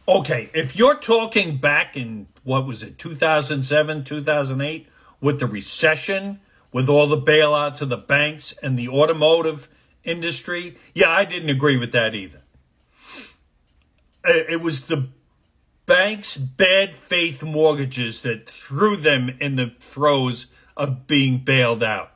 Okay, if you're talking back in, what was it, 2007, 2008, with the recession, with all the bailouts of the banks and the automotive industry, yeah, I didn't agree with that either. It was the banks' bad faith mortgages that threw them in the throes of being bailed out.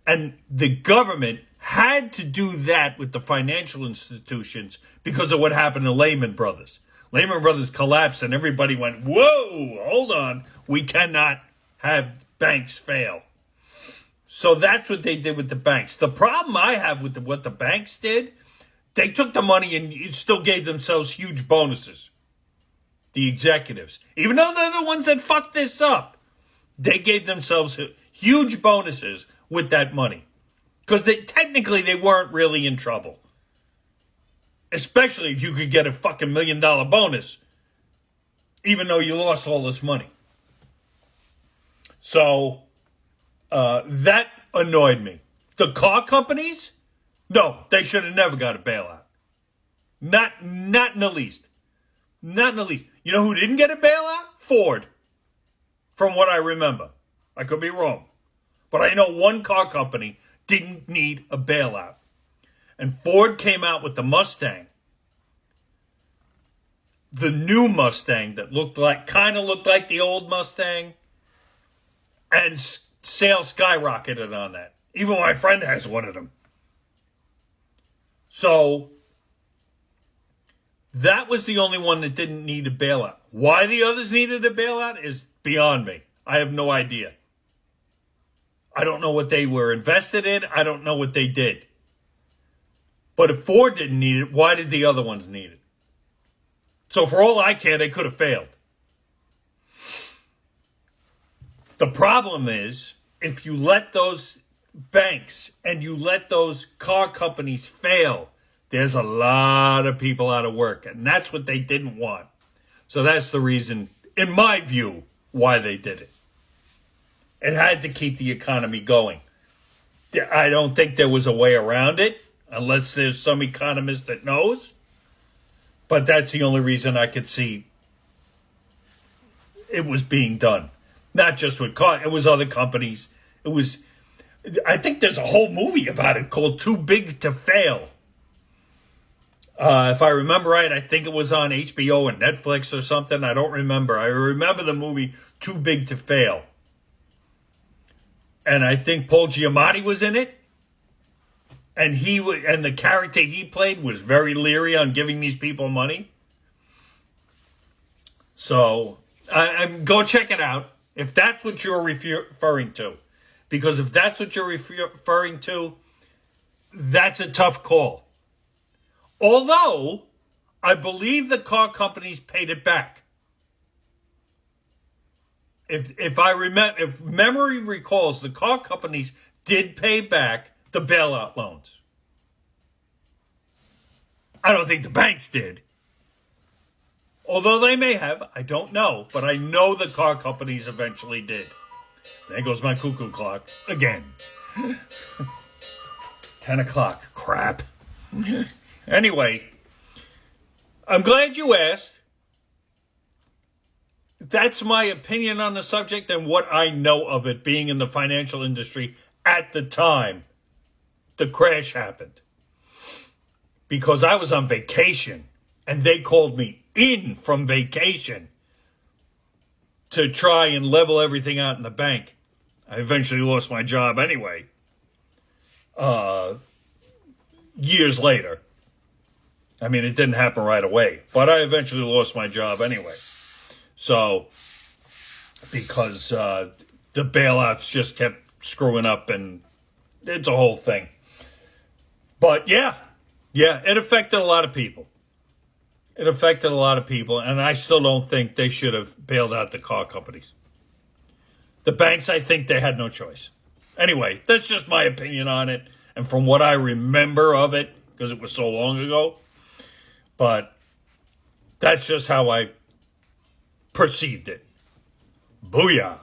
And the government had to do that with the financial institutions because of what happened to Lehman Brothers. Lehman Brothers collapsed and everybody went, whoa, hold on. We cannot have banks fail. So that's what they did with the banks. The problem I have with what the banks did, they took the money and still gave themselves huge bonuses. The executives, even though they're the ones that fucked this up, they gave themselves huge bonuses with that money. Because technically they weren't really in trouble. Especially if you could get a fucking $1 million bonus. Even though you lost all this money. So, that annoyed me. The car companies? No, they should have never got a bailout. Not in the least. Not in the least. You know who didn't get a bailout? Ford. From what I remember. I could be wrong. But I know one car company didn't need a bailout. And Ford came out with the Mustang. The new Mustang that kind of looked like the old Mustang. And sales skyrocketed on that. Even my friend has one of them. So, that was the only one that didn't need a bailout. Why the others needed a bailout is beyond me. I have no idea. I don't know what they were invested in. I don't know what they did. But if Ford didn't need it, why did the other ones need it? So for all I care, they could have failed. The problem is, if you let those banks and you let those car companies fail, there's a lot of people out of work. And that's what they didn't want. So that's the reason, in my view, why they did it. It had to keep the economy going. I don't think there was a way around it, unless there's some economist that knows. But that's the only reason I could see it was being done. Not just with cars, it was other companies. I think there's a whole movie about it called Too Big to Fail. If I remember right, I think it was on HBO and Netflix or something. I don't remember. I remember the movie Too Big to Fail. And I think Paul Giamatti was in it. And the character he played was very leery on giving these people money. So, go check it out. If that's what you're referring to. Because if that's what you're referring to, that's a tough call. Although, I believe the car companies paid it back. If memory recalls, the car companies did pay back the bailout loans. I don't think the banks did. Although they may have, I don't know. But I know the car companies eventually did. There goes my cuckoo clock again. 10 o'clock. Crap. Anyway, I'm glad you asked. That's my opinion on the subject and what I know of it being in the financial industry at the time the crash happened. Because I was on vacation and they called me in from vacation to try and level everything out in the bank. I eventually lost my job anyway. Years later. I mean, it didn't happen right away, but I eventually lost my job anyway. So, because the bailouts just kept screwing up and it's a whole thing. But yeah, it affected a lot of people. It affected a lot of people, and I still don't think they should have bailed out the car companies. The banks, I think they had no choice. Anyway, that's just my opinion on it, and from what I remember of it, because it was so long ago. But that's just how I perceived it. Booyah.